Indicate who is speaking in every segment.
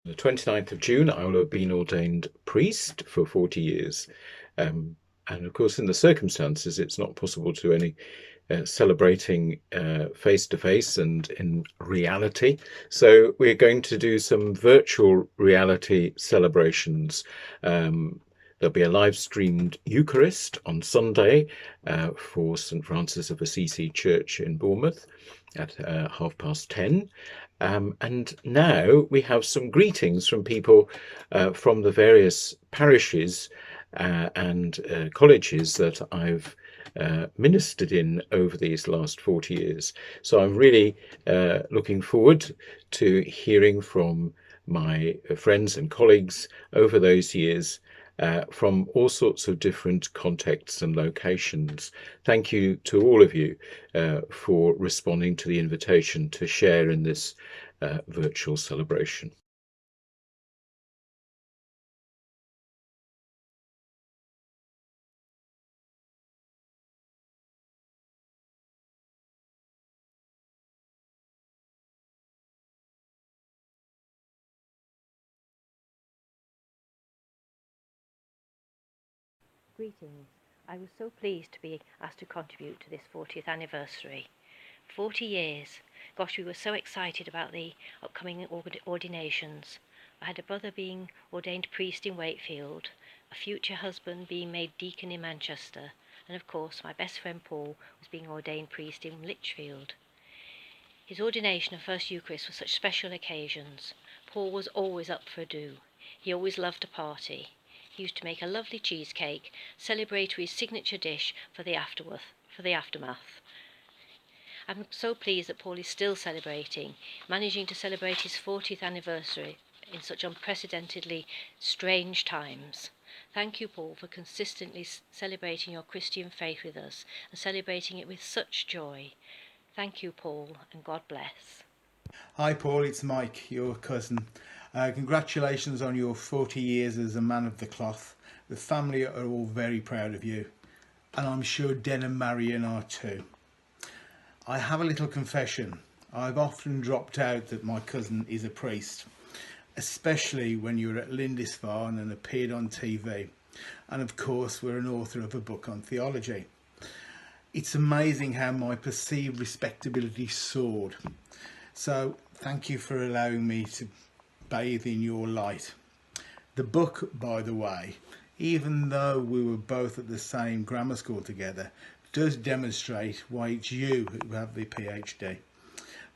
Speaker 1: The 29th of June, I will have been ordained priest for 40 years. And of course, in the circumstances, it's not possible to any celebrating face to face and in reality. So we're going to do some virtual reality celebrations. There'll be a live streamed Eucharist on Sunday for St. Francis of Assisi Church in Bournemouth at 10:30. And now we have some greetings from people from the various parishes and colleges that I've ministered in over these last 40 years. So I'm really looking forward to hearing from my friends and colleagues over those years from all sorts of different contexts and locations. Thank you to all of you for responding to the invitation to share in this virtual celebration.
Speaker 2: Greetings. I was so pleased to be asked to contribute to this 40th anniversary. 40 years. Gosh, we were so excited about the upcoming ordinations. I had a brother being ordained priest in Wakefield, a future husband being made deacon in Manchester, and of course my best friend Paul was being ordained priest in Lichfield. His ordination and first Eucharist were such special occasions. Paul was always up for a do. He always loved a party. He used to make a lovely cheesecake, celebratory signature dish for the aftermath. I'm so pleased that Paul is still celebrating, managing to celebrate his 40th anniversary in such unprecedentedly strange times. Thank you, Paul, for consistently celebrating your Christian faith with us and celebrating it with such joy. Thank you, Paul, and God bless.
Speaker 3: Hi Paul, it's Mike, your cousin. Congratulations on your 40 years as a man of the cloth. The family are all very proud of you, and I'm sure Den and Marion are too. I have a little confession. I've often dropped out that my cousin is a priest, especially when you were at Lindisfarne and appeared on TV, and of course we're an author of a book on theology. It's amazing how my perceived respectability soared. So thank you for allowing me to bathe in your light. The book, by the way, even though we were both at the same grammar school together, does demonstrate why it's you who have the PhD.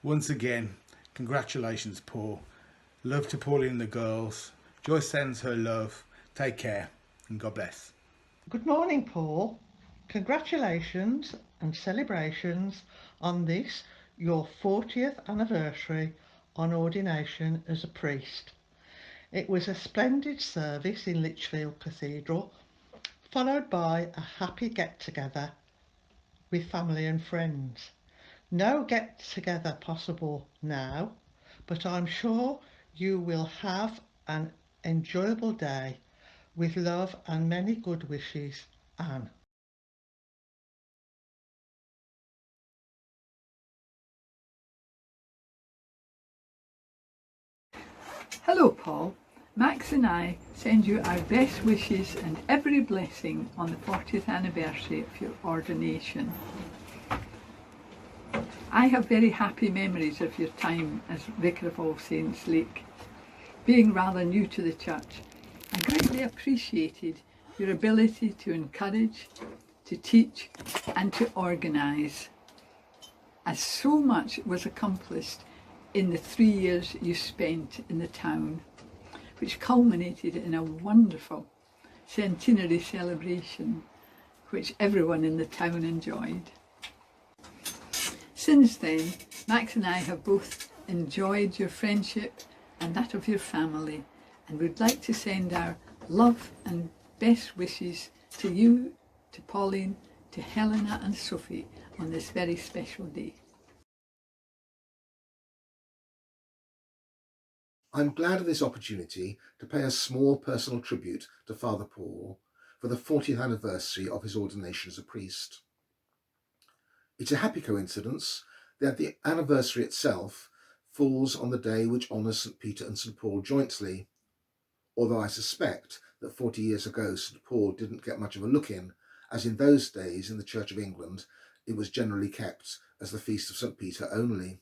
Speaker 3: Once again, congratulations, Paul. Love to Pauline and the girls. Joyce sends her love. Take care and God bless.
Speaker 4: Good morning, Paul. Congratulations and celebrations on this, your 40th anniversary on ordination as a priest. It was a splendid service in Lichfield Cathedral, followed by a happy get-together with family and friends. No get-together possible now, but I'm sure you will have an enjoyable day. With love and many good wishes, Anne.
Speaker 5: Hello Paul, Max and I send you our best wishes and every blessing on the 40th anniversary of your ordination. I have very happy memories of your time as Vicar of All Saints Lake. Being rather new to the church, I greatly appreciated your ability to encourage, to teach and to organise, as so much was accomplished in the 3 years you spent in the town, which culminated in a wonderful centenary celebration which everyone in the town enjoyed. Since then, Max and I have both enjoyed your friendship and that of your family, and would like to send our love and best wishes to you, to Pauline, to Helena and Sophie on this very special day.
Speaker 6: I'm glad of this opportunity to pay a small personal tribute to Father Paul for the 40th anniversary of his ordination as a priest. It's a happy coincidence that the anniversary itself falls on the day which honours St Peter and St Paul jointly, although I suspect that 40 years ago St Paul didn't get much of a look in, as in those days in the Church of England it was generally kept as the feast of St Peter only.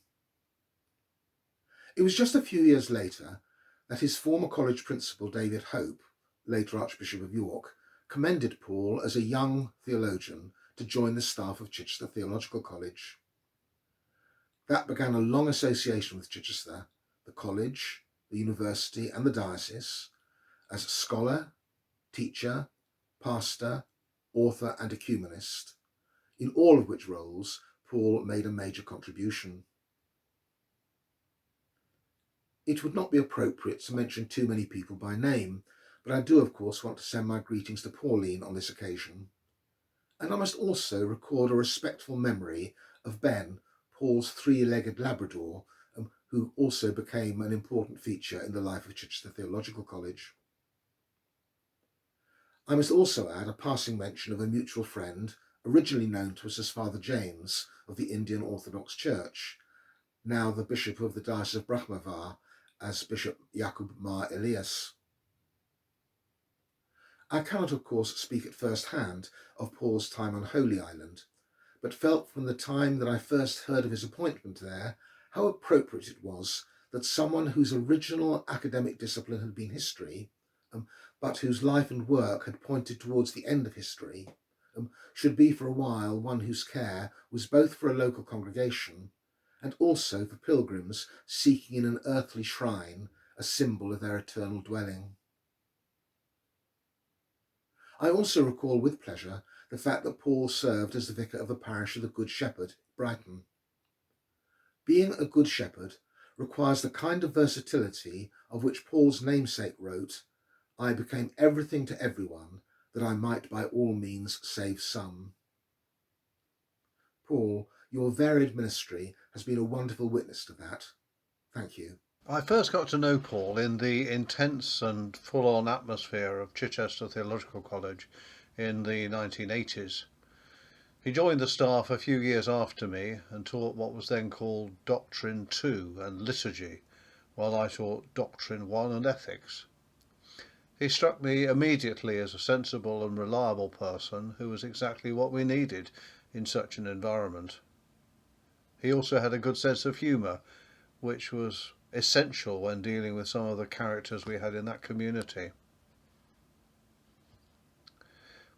Speaker 6: It was just a few years later that his former college principal David Hope, later Archbishop of York, commended Paul as a young theologian to join the staff of Chichester Theological College. That began a long association with Chichester, the college, the university and the diocese, as scholar, teacher, pastor, author and ecumenist, in all of which roles Paul made a major contribution. It would not be appropriate to mention too many people by name, but I do of course want to send my greetings to Pauline on this occasion. And I must also record a respectful memory of Ben, Paul's three-legged Labrador, who also became an important feature in the life of Chichester Theological College. I must also add a passing mention of a mutual friend, originally known to us as Father James of the Indian Orthodox Church, now the Bishop of the Diocese of Brahmavar as Bishop Jakub Mar Elias. I cannot of course speak at first hand of Paul's time on Holy Island, but felt from the time that I first heard of his appointment there how appropriate it was that someone whose original academic discipline had been history, but whose life and work had pointed towards the end of history, should be for a while one whose care was both for a local congregation and also for pilgrims seeking in an earthly shrine a symbol of their eternal dwelling. I also recall with pleasure the fact that Paul served as the vicar of the parish of the Good Shepherd, Brighton. Being a good shepherd requires the kind of versatility of which Paul's namesake wrote, "I became everything to everyone, that I might by all means save some." Paul, your varied ministry has been a wonderful witness to that. Thank you.
Speaker 7: I first got to know Paul in the intense and full-on atmosphere of Chichester Theological College in the 1980s. He joined the staff a few years after me and taught what was then called Doctrine 2 and Liturgy, while I taught Doctrine 1 and Ethics. He struck me immediately as a sensible and reliable person who was exactly what we needed in such an environment. He also had a good sense of humour, which was essential when dealing with some of the characters we had in that community.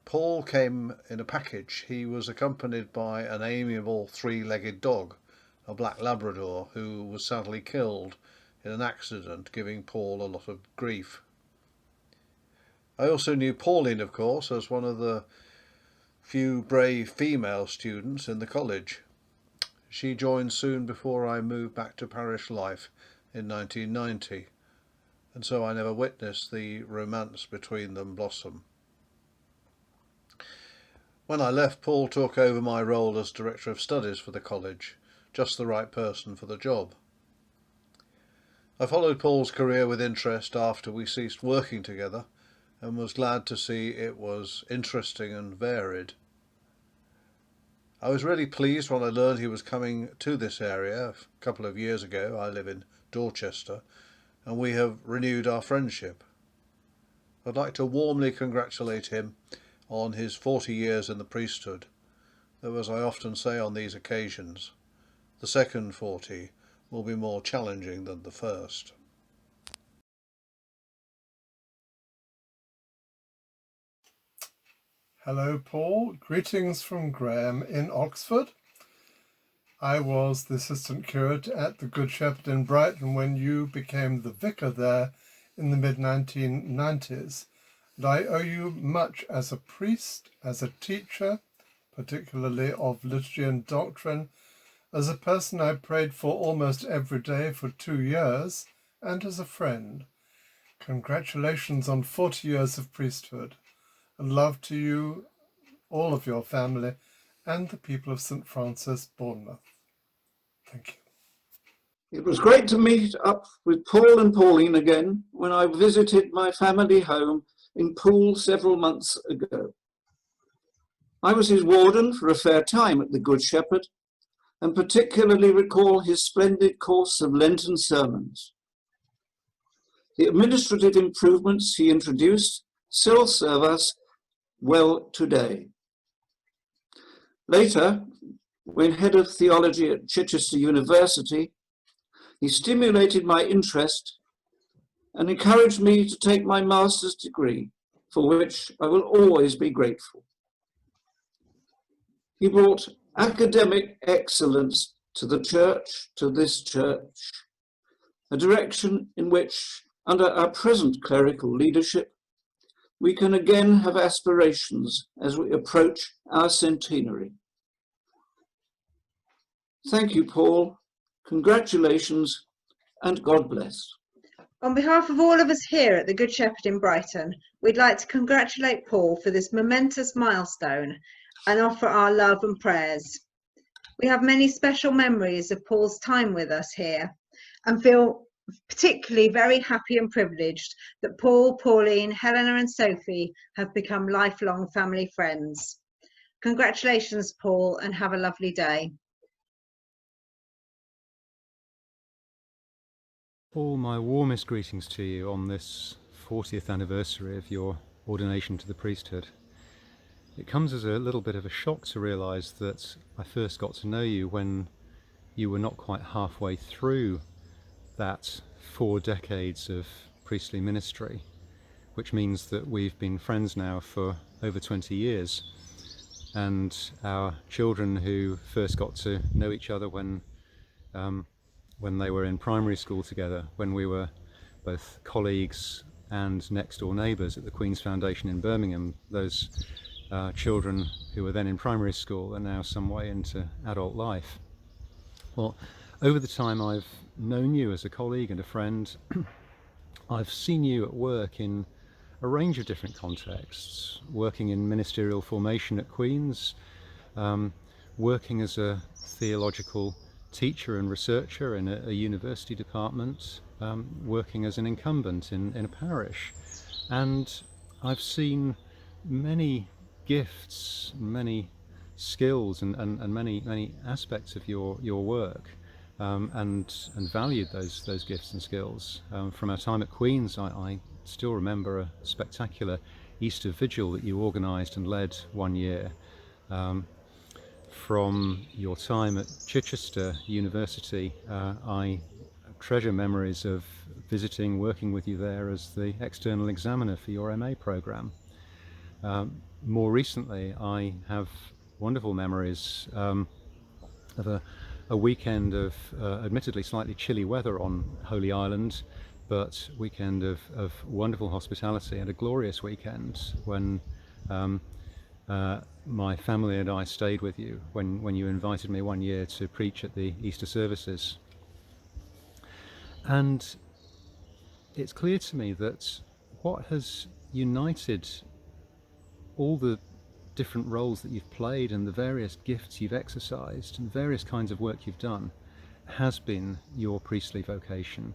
Speaker 7: Paul came in a package. He was accompanied by an amiable three-legged dog, a black Labrador, who was sadly killed in an accident, giving Paul a lot of grief. I also knew Pauline, of course, as one of the few brave female students in the college. She joined soon before I moved back to parish life in 1990, and so I never witnessed the romance between them blossom. When I left, Paul took over my role as Director of Studies for the college, just the right person for the job. I followed Paul's career with interest after we ceased working together, and was glad to see it was interesting and varied. I was really pleased when I learned he was coming to this area a couple of years ago. I live in Dorchester, and we have renewed our friendship. I'd like to warmly congratulate him on his 40 years in the priesthood, though, as I often say on these occasions, the second 40 will be more challenging than the first.
Speaker 8: Hello, Paul. Greetings from Graham in Oxford. I was the assistant curate at the Good Shepherd in Brighton when you became the vicar there in the mid-1990s. And I owe you much as a priest, as a teacher, particularly of liturgy and doctrine, as a person I prayed for almost every day for 2 years, and as a friend. Congratulations on 40 years of priesthood. And love to you, all of your family, and the people of St. Francis, Bournemouth. Thank you.
Speaker 9: It was great to meet up with Paul and Pauline again when I visited my family home in Poole several months ago. I was his warden for a fair time at the Good Shepherd, and particularly recall his splendid course of Lenten sermons. The administrative improvements he introduced still serve us well today. Later, when head of theology at Chichester University, he stimulated my interest and encouraged me to take my master's degree, for which I will always be grateful. He brought academic excellence to the church, to this church, a direction in which, under our present clerical leadership, we can again have aspirations as we approach our centenary. Thank you, Paul. Congratulations and God bless.
Speaker 10: On behalf of all of us here at the Good Shepherd in Brighton, we'd like to congratulate Paul for this momentous milestone and offer our love and prayers. We have many special memories of Paul's time with us here and feel particularly very happy and privileged that Paul, Pauline, Helena and Sophie have become lifelong family friends. Congratulations, Paul, and have a lovely day.
Speaker 11: Paul, my warmest greetings to you on this 40th anniversary of your ordination to the priesthood. It comes as a little bit of a shock to realise that I first got to know you when you were not quite halfway through that 4 decades of priestly ministry, which means that we've been friends now for over 20 years. And our children who first got to know each other when they were in primary school together, when we were both colleagues and next door neighbours at the Queen's Foundation in Birmingham, those children who were then in primary school are now some way into adult life. Well, over the time I've known you as a colleague and a friend, I've seen you at work in a range of different contexts, working in ministerial formation at Queen's, working as a theological teacher and researcher in a university department, working as an incumbent in a parish. And I've seen many gifts, many skills and many aspects of your work, and valued those gifts and skills. From our time at Queen's, I still remember a spectacular Easter vigil that you organised and led one year. From your time at Chichester University, I treasure memories of visiting, working with you there as the external examiner for your MA programme. More recently, I have wonderful memories of a weekend of admittedly slightly chilly weather on Holy Island, but weekend of wonderful hospitality, and a glorious weekend when my family and I stayed with you when you invited me one year to preach at the Easter services. And it's clear to me that what has united all the different roles that you've played and the various gifts you've exercised and the various kinds of work you've done has been your priestly vocation.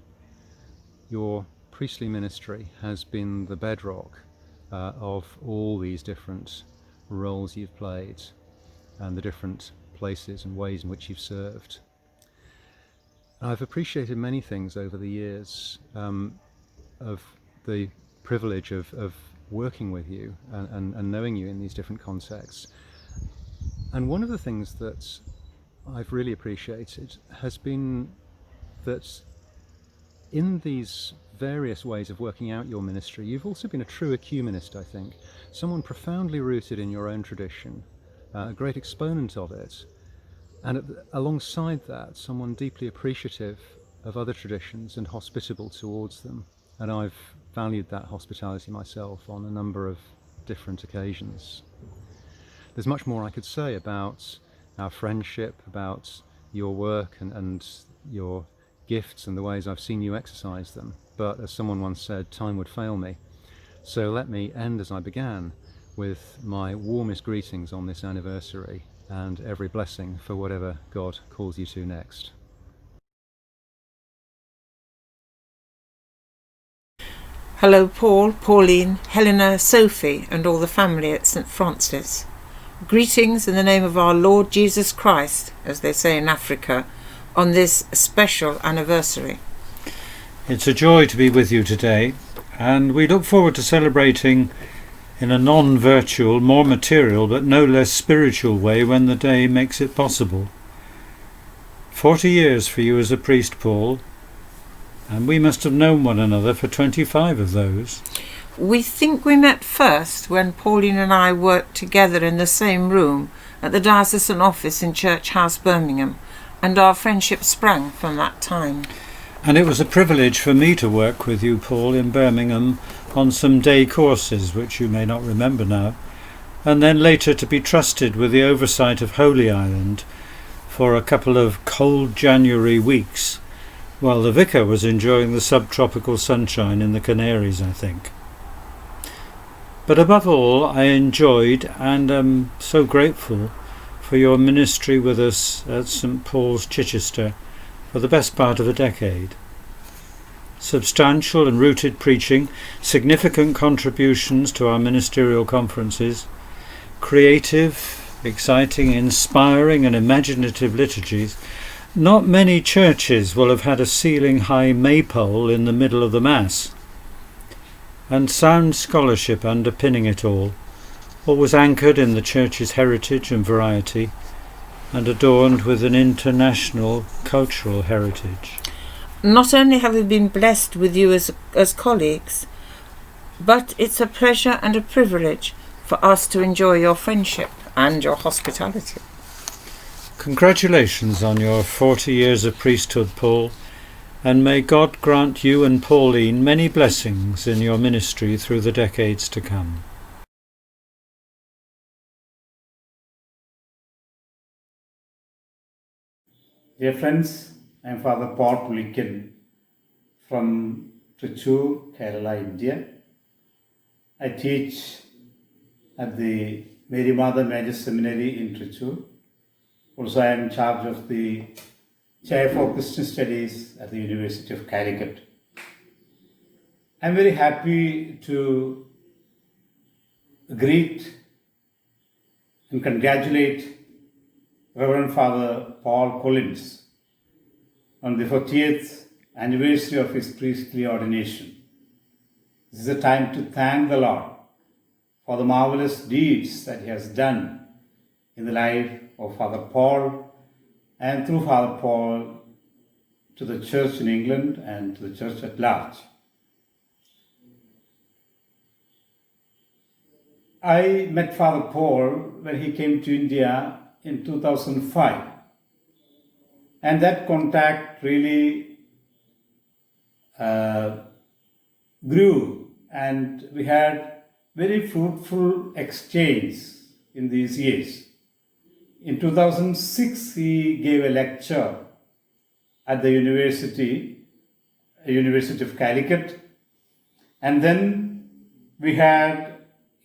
Speaker 11: Your priestly ministry has been the bedrock of all these different roles you've played and the different places and ways in which you've served. I've appreciated many things over the years of the privilege of working with you and knowing you in these different contexts. And one of the things that I've really appreciated has been that in these various ways of working out your ministry, you've also been a true ecumenist, I think. Someone profoundly rooted in your own tradition, a great exponent of it, and alongside that, someone deeply appreciative of other traditions and hospitable towards them. And I've valued that hospitality myself on a number of different occasions. There's much more I could say about our friendship, about your work and your gifts and the ways I've seen you exercise them, but as someone once said, time would fail me. So let me end as I began, with my warmest greetings on this anniversary and every blessing for whatever God calls you to next.
Speaker 12: Hello Paul, Pauline, Helena, Sophie and all the family at St Francis. Greetings in the name of our Lord Jesus Christ, as they say in Africa, on this special anniversary.
Speaker 11: It's a joy to be with you today, and we look forward to celebrating in a non-virtual, more material but no less spiritual way when the day makes it possible. 40 years for you as a priest, Paul, and we must have known one another for 25 of those.
Speaker 12: We think we met first when Pauline and I worked together in the same room at the diocesan office in Church House, Birmingham, and our friendship sprang from that time.
Speaker 11: And it was a privilege for me to work with you, Paul, in Birmingham on some day courses, which you may not remember now, and then later to be trusted with the oversight of Holy Island for a couple of cold January weeks, while the vicar was enjoying the subtropical sunshine in the Canaries, I think. But above all, I enjoyed and am so grateful for your ministry with us at St Paul's, Chichester, for the best part of a decade. Substantial and rooted preaching, significant contributions to our ministerial conferences, creative, exciting, inspiring and imaginative liturgies. Not many churches will have had a ceiling-high maypole in the middle of the Mass. And sound scholarship underpinning it all, always anchored in the church's heritage and variety, and adorned with an international cultural heritage.
Speaker 12: Not only have we been blessed with you as colleagues, but it's a pleasure and a privilege for us to enjoy your friendship and your hospitality.
Speaker 11: Congratulations on your 40 years of priesthood, Paul, and may God grant you and Pauline many blessings in your ministry through the decades to come.
Speaker 13: Dear friends, I am Father Paul Pulikan from Trichy, Kerala, India. I teach at the Mary Mother Major Seminary in Trichy. Also, I am in charge of the Chair for Christian Studies at the University of Calicut. I am very happy to greet and congratulate Reverend Father Paul Collins on the 40th anniversary of his priestly ordination. This is a time to thank the Lord for the marvelous deeds that he has done in the life of Father Paul and through Father Paul to the church in England and to the church at large. I met Father Paul when he came to India in 2005, and that contact really grew, and we had very fruitful exchange in these years. In 2006, he gave a lecture at the University of Calicut, and then he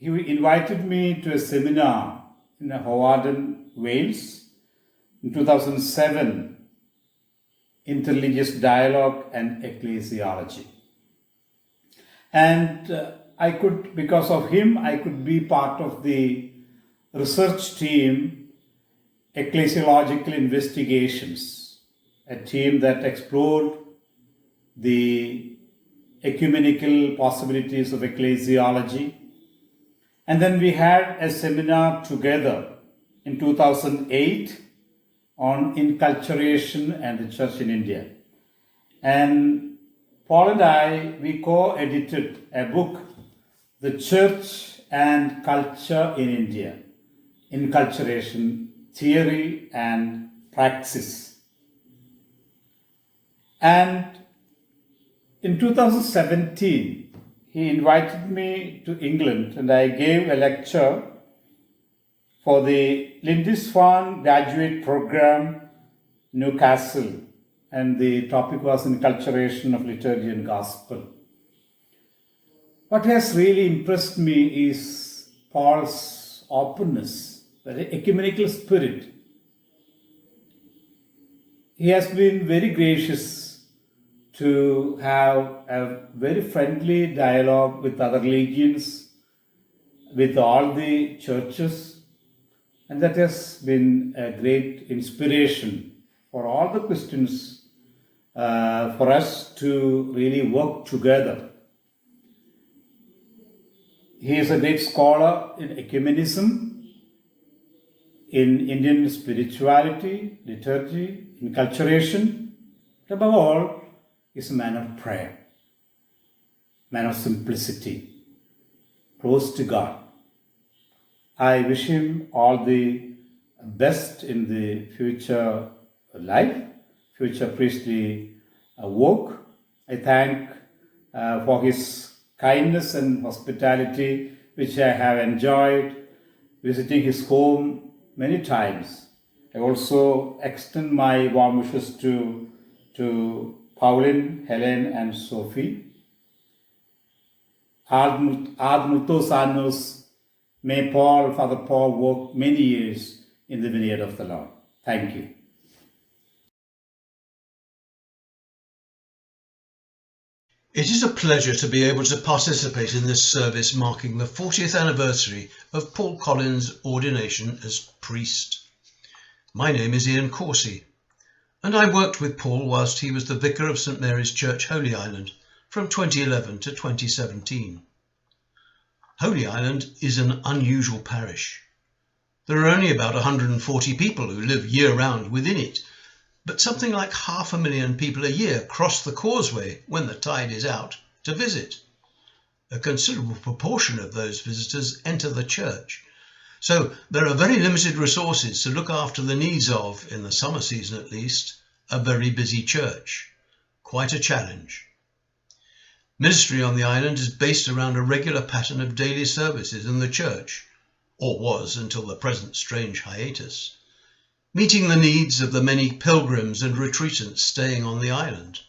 Speaker 13: invited me to a seminar in Hawarden, Wales, in 2007, Interreligious Dialogue and Ecclesiology. And because of him, I could be part of the research team, Ecclesiological Investigations, a team that explored the ecumenical possibilities of ecclesiology. And then we had a seminar together in 2008 on inculturation and the church in India. And Paul and I, we co-edited a book, The Church and Culture in India, Inculturation, Theory and Praxis. And in 2017, he invited me to England and I gave a lecture for the Lindisfarne Graduate Program, Newcastle, and the topic was Inculturation of Liturgy and Gospel. What has really impressed me is Paul's openness, the ecumenical spirit. He has been very gracious to have a very friendly dialogue with other religions, with all the churches, And that has been a great inspiration for all the Christians, for us to really work together. He is a great scholar in ecumenism, in Indian spirituality, liturgy, enculturation. But above all, he is a man of prayer, man of simplicity, close to God. I wish him all the best in the future life, future priestly work. I thank for his kindness and hospitality, which I have enjoyed visiting his home many times. I also extend my warm wishes to Pauline, Helen and Sophie. Ad multos annos. May Father Paul, work many years in the vineyard of the Lord. Thank you.
Speaker 14: It is a pleasure to be able to participate in this service marking the 40th anniversary of Paul Collins' ordination as priest. My name is Ian Coursey, and I worked with Paul whilst he was the vicar of St Mary's Church, Holy Island, from 2011 to 2017. Holy Island is an unusual parish. There are only about 140 people who live year-round within it, but something like 500,000 people a year cross the causeway when the tide is out to visit. A considerable proportion of those visitors enter the church, so there are very limited resources to look after the needs of, in the summer season at least, a very busy church. Quite a challenge. Ministry on the island is based around a regular pattern of daily services in the church, or was until the present strange hiatus, meeting the needs of the many pilgrims and retreatants staying on the island.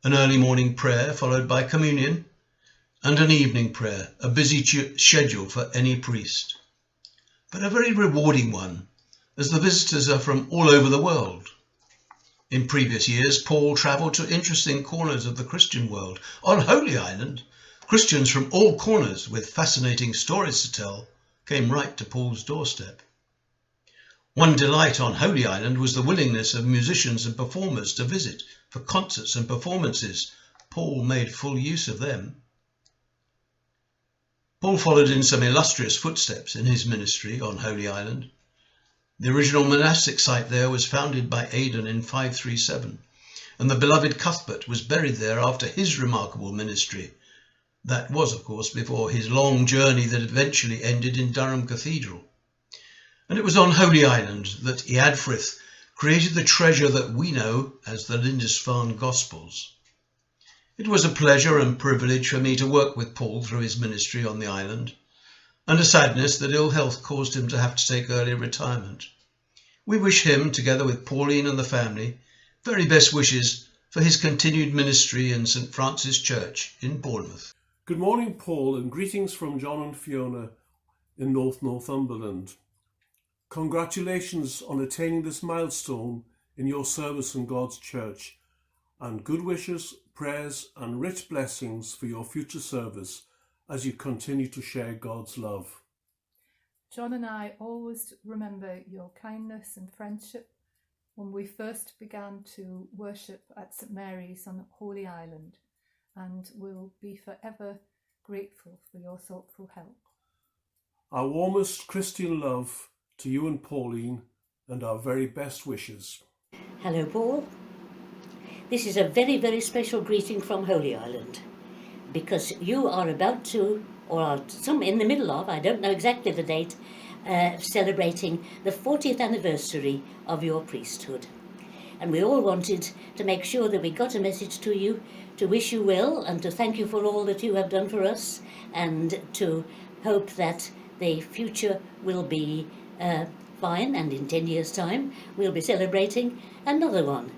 Speaker 14: An early morning prayer followed by communion, and an evening prayer, a busy schedule for any priest. But a very rewarding one, as the visitors are from all over the world. In previous years, Paul travelled to interesting corners of the Christian world. On Holy Island, Christians from all corners with fascinating stories to tell came right to Paul's doorstep. One delight on Holy Island was the willingness of musicians and performers to visit for concerts and performances. Paul made full use of them. Paul followed in some illustrious footsteps in his ministry on Holy Island. The original monastic site there was founded by Aidan in 537, and the beloved Cuthbert was buried there after his remarkable ministry. That was, of course, before his long journey that eventually ended in Durham Cathedral. And it was on Holy Island that Eadfrith created the treasure that we know as the Lindisfarne Gospels. It was a pleasure and privilege for me to work with Paul through his ministry on the island, and a sadness that ill health caused him to have to take early retirement. We wish him, together with Pauline and the family, very best wishes for his continued ministry in St Francis Church in Bournemouth.
Speaker 15: Good morning, Paul, and greetings from John and Fiona in Northumberland. Congratulations on attaining this milestone in your service in God's church, and good wishes, prayers and rich blessings for your future service as you continue to share God's love.
Speaker 16: John and I always remember your kindness and friendship when we first began to worship at St Mary's on Holy Island, and will be forever grateful for your thoughtful help.
Speaker 15: Our warmest Christian love to you and Pauline, and our very best wishes.
Speaker 17: Hello, Paul. This is a very, very special greeting from Holy Island, because you are about to, or are in the middle of, I don't know exactly the date, celebrating the 40th anniversary of your priesthood. And we all wanted to make sure that we got a message to you, to wish you well and to thank you for all that you have done for us, and to hope that the future will be fine, and in 10 years' time we'll be celebrating another one.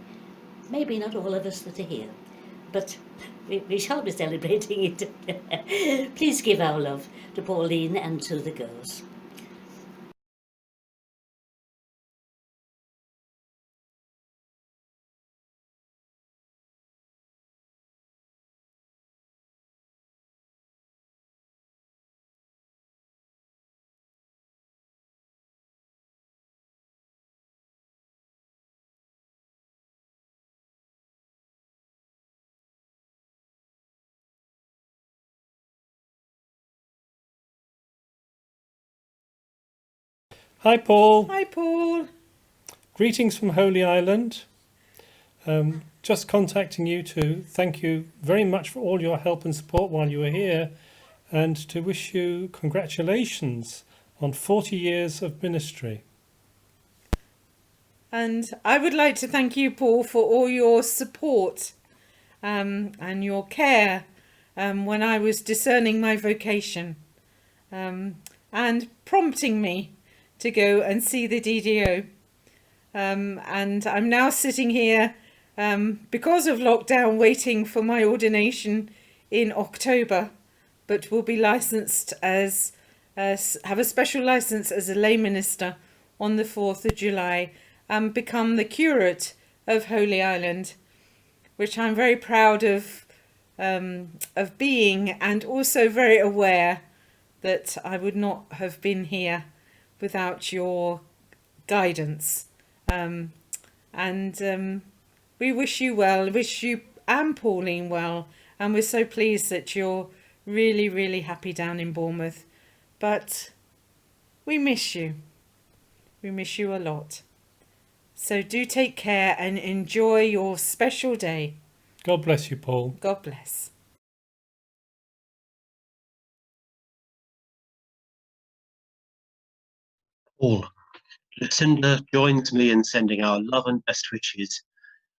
Speaker 17: Maybe not all of us that are here, but we shall be celebrating it. Please give our love to Pauline and to the girls.
Speaker 18: Hi, Paul.
Speaker 12: Hi, Paul.
Speaker 18: Greetings from Holy Island. Just contacting you to thank you very much for all your help and support while you were here, and to wish you congratulations on 40 years of ministry.
Speaker 12: And I would like to thank you, Paul, for all your support and your care when I was discerning my vocation, and prompting me to go and see the DDO. And I'm now sitting here because of lockdown waiting for my ordination in October, but will be licensed as have a special license as a lay minister on the 4th of July and become the curate of Holy Island, which I'm very proud of being, and also very aware that I would not have been here without your guidance. We wish you well, wish you and Pauline well, and we're so pleased that you're really, really happy down in Bournemouth. But we miss you. We miss you a lot. So do take care and enjoy your special day.
Speaker 18: God bless you, Paul.
Speaker 12: God bless.
Speaker 19: Paul, Lucinda joins me in sending our love and best wishes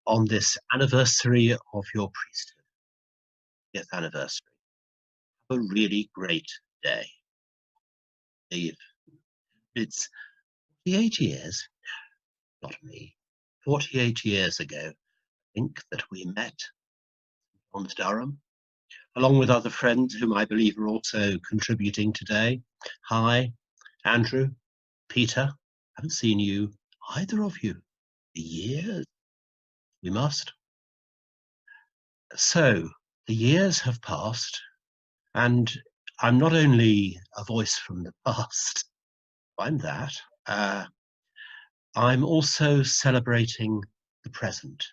Speaker 19: on this anniversary of your priesthood, 50th anniversary. Have a really great day. Eve, it's 48 years, not me, 48 years ago, I think, that we met on Durham, along with other friends whom I believe are also contributing today. Hi, Andrew, Peter, haven't seen you, either of you, for years. We must. So, the years have passed, and I'm not only a voice from the past, I'm that, I'm also celebrating the present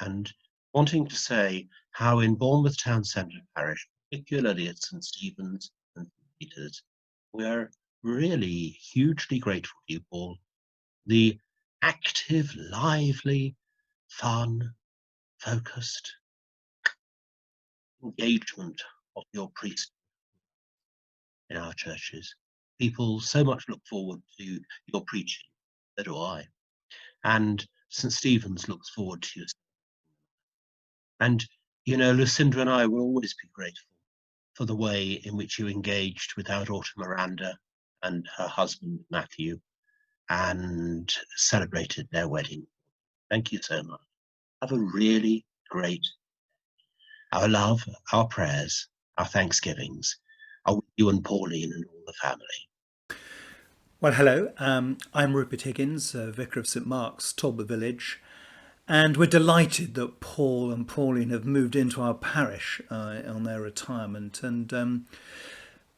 Speaker 19: and wanting to say how in Bournemouth Town Centre Parish, particularly at St Stephen's and St Peter's, we're really hugely grateful to you, Paul. The active, lively, fun, focused engagement of your priest in our churches. People so much look forward to your preaching, so do I. And St Stephen's looks forward to you. And, you know, Lucinda and I will always be grateful for the way in which you engaged with our daughter Miranda and her husband Matthew and celebrated their wedding. Thank you so much. Have a really great day. Our love, our prayers, our thanksgivings are with you and Pauline and all the family.
Speaker 20: Well, hello, I'm Rupert Higgins, Vicar of St Mark's, Talbot Village, and we're delighted that Paul and Pauline have moved into our parish on their retirement. And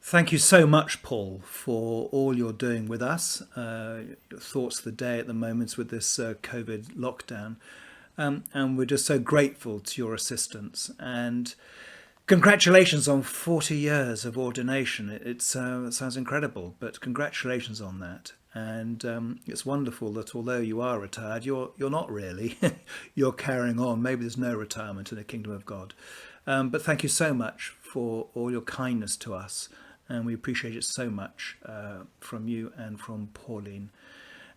Speaker 20: thank you so much, Paul, for all you're doing with us. Your thoughts of the day at the moment with this COVID lockdown. And we're just so grateful to your assistance. And congratulations on 40 years of ordination. It sounds incredible, but congratulations on that. And it's wonderful that although you are retired, you're not really. You're carrying on. Maybe there's no retirement in the kingdom of God. But thank you so much for all your kindness to us. And we appreciate it so much from you and from Pauline.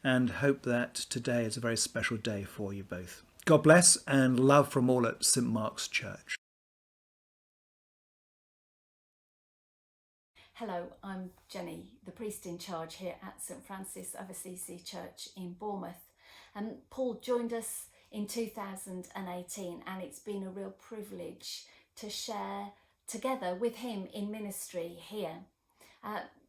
Speaker 20: And hope that today is a very special day for you both. God bless, and love from all at St Mark's Church.
Speaker 21: Hello, I'm Jenny, the priest in charge here at St Francis of Assisi Church in Bournemouth. And Paul joined us in 2018, and it's been a real privilege to share together with him in ministry here.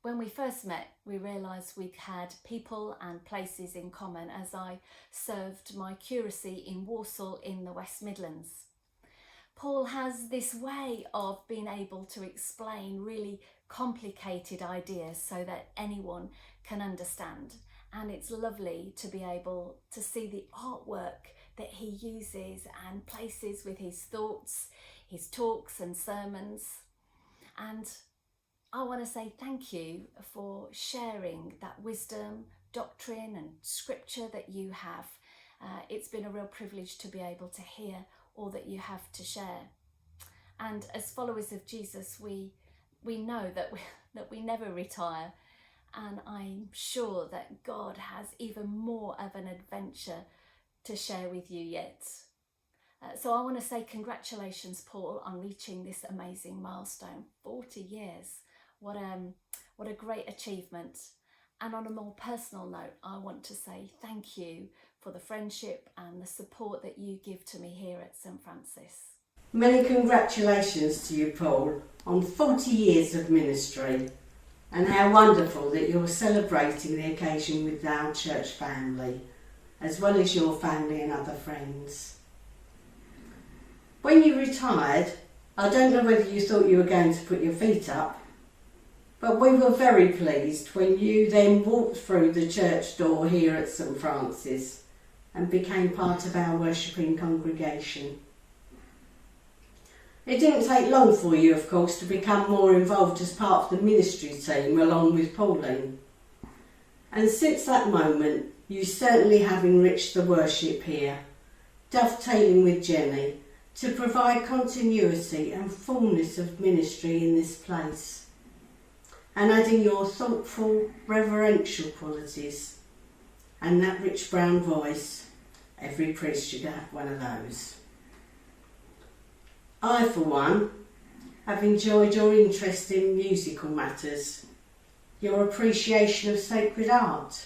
Speaker 21: When we first met, we realised we'd had people and places in common as I served my curacy in Walsall in the West Midlands. Paul has this way of being able to explain really complicated ideas so that anyone can understand. And it's lovely to be able to see the artwork that he uses and places with his thoughts, his talks and sermons. And I want to say thank you for sharing that wisdom, doctrine and scripture that you have. It's been a real privilege to be able to hear all that you have to share. And as followers of Jesus, we know that we never retire. And I'm sure that God has even more of an adventure to share with you yet. So I want to say congratulations, Paul, on reaching this amazing milestone. 40 years. What a great achievement. And on a more personal note, I want to say thank you for the friendship and the support that you give to me here at St Francis.
Speaker 1: Many congratulations to you, Paul, on 40 years of ministry, and how wonderful that you're celebrating the occasion with our church family, as well as your family and other friends. When you retired, I don't know whether you thought you were going to put your feet up, but we were very pleased when you then walked through the church door here at St Francis and became part of our worshipping congregation. It didn't take long for you, of course, to become more involved as part of the ministry team along with Pauline. And since that moment, you certainly have enriched the worship here, dovetailing with Jenny to provide continuity and fullness of ministry in this place, and adding your thoughtful, reverential qualities and that rich brown voice. Every priest should have one of those. I, for one, have enjoyed your interest in musical matters, your appreciation of sacred art,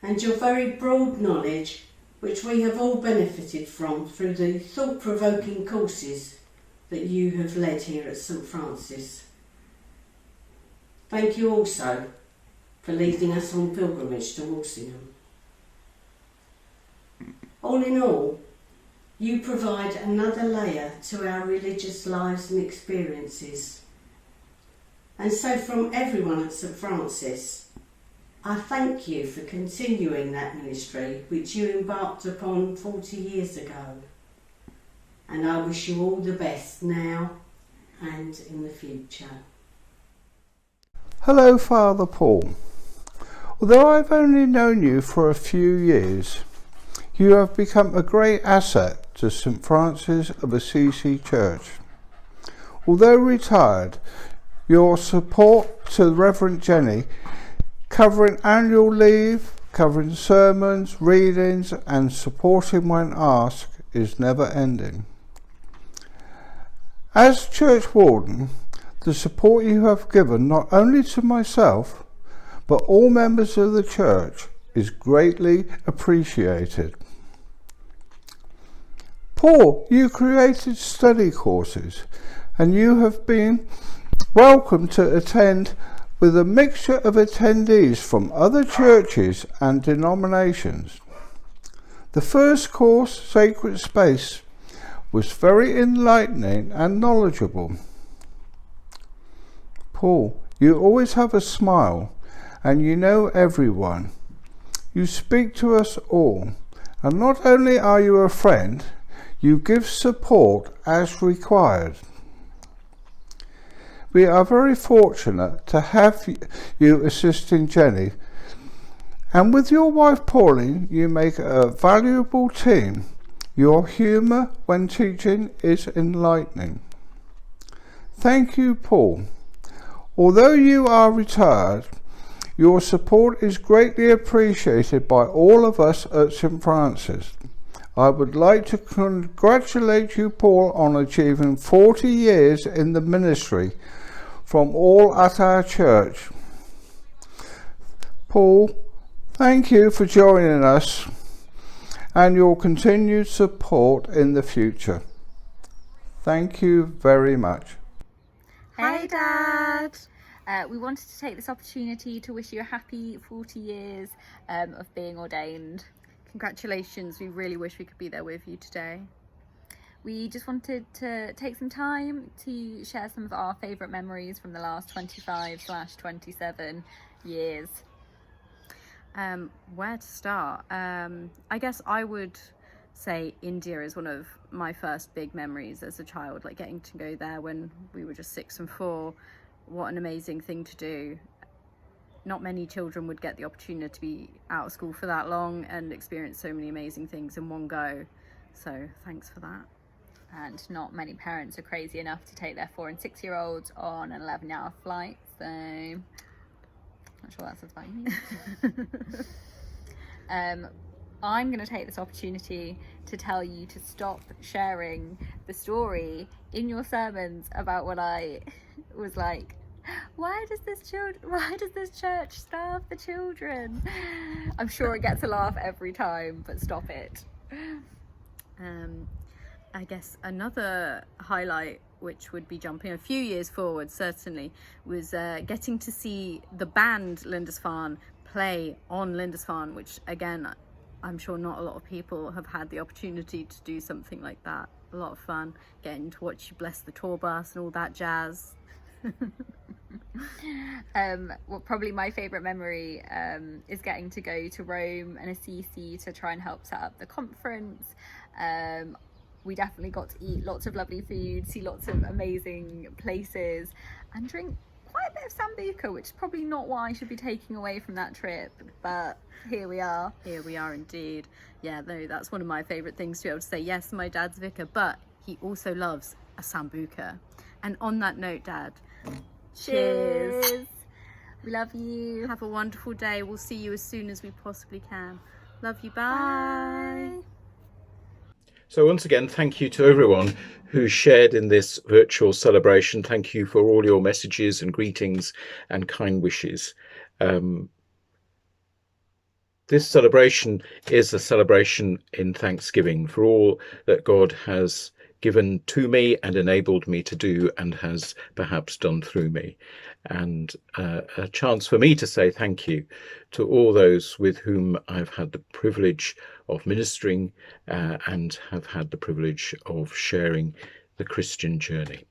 Speaker 1: and your very broad knowledge, which we have all benefited from through the thought-provoking courses that you have led here at St Francis. Thank you also for leading us on pilgrimage to Walsingham. All in all, you provide another layer to our religious lives and experiences. And so from everyone at St Francis, I thank you for continuing that ministry which you embarked upon 40 years ago. And I wish you all the best now and in the future.
Speaker 22: Hello, Father Paul. Although I've only known you for a few years, you have become a great asset to St Francis of Assisi Church. Although retired, your support to Rev Jenny, covering annual leave, covering sermons, readings and supporting when asked, is never ending. As church warden, the support you have given not only to myself but all members of the church is greatly appreciated. Paul, you created study courses and you have been welcome to attend with a mixture of attendees from other churches and denominations. The first course, Sacred Space, was very enlightening and knowledgeable. Paul, you always have a smile and you know everyone. You speak to us all, and not only are you a friend, you give support as required. We are very fortunate to have you assisting Jenny, and with your wife Pauline, you make a valuable team. Your humour when teaching is enlightening. Thank you, Paul. Although you are retired, your support is greatly appreciated by all of us at St Francis. I would like to congratulate you, Paul, on achieving 40 years in the ministry from all at our church. Paul, thank you for joining us and your continued support in the future. Thank you very much.
Speaker 23: Hey Dad! We wanted to take this opportunity to wish you a happy 40 years of being ordained. Congratulations, we really wish we could be there with you today. We just wanted to take some time to share some of our favourite memories from the last 25/27 years.
Speaker 24: Where to start? I guess I would say India is one of my first big memories as a child, like getting to go there when we were just 6 and 4. What an amazing thing to do. not many children would get the opportunity to be out of school for that long and experience so many amazing things in one go. So thanks for that.
Speaker 23: And not many parents are crazy enough to take their 4 and 6 year olds on an 11-hour flight, so not sure that says about you. I'm going to take this opportunity to tell you to stop sharing the story in your sermons about what I was like, why does this church starve the children? I'm sure it gets a laugh every time, but stop it.
Speaker 24: I guess another highlight, which would be jumping a few years forward certainly, was getting to see the band Lindisfarne play on Lindisfarne, which again, I'm sure not a lot of people have had the opportunity to do something like that. A lot of fun getting to watch you bless the tour bus and all that jazz.
Speaker 23: Well, probably my favourite memory is getting to go to Rome and Assisi to try and help set up the conference. We definitely got to eat lots of lovely food, see lots of amazing places, and drink quite a bit of Sambuca, which is probably not what I should be taking away from that trip, but here we are.
Speaker 24: Here we are indeed. Yeah, though, that's one of my favourite things to be able to say. Yes, my dad's vicar, but he also loves a Sambuca. And on that note, Dad, cheers.
Speaker 23: We love you.
Speaker 24: Have a wonderful day. We'll see you as soon as we possibly can. Love you. Bye.
Speaker 2: So once again, thank you to everyone who shared in this virtual celebration. Thank you for all your messages and greetings and kind wishes. This celebration is a celebration in thanksgiving for all that God has given to me and enabled me to do and has perhaps done through me. And a chance for me to say thank you to all those with whom I've had the privilege of ministering and have had the privilege of sharing the Christian journey.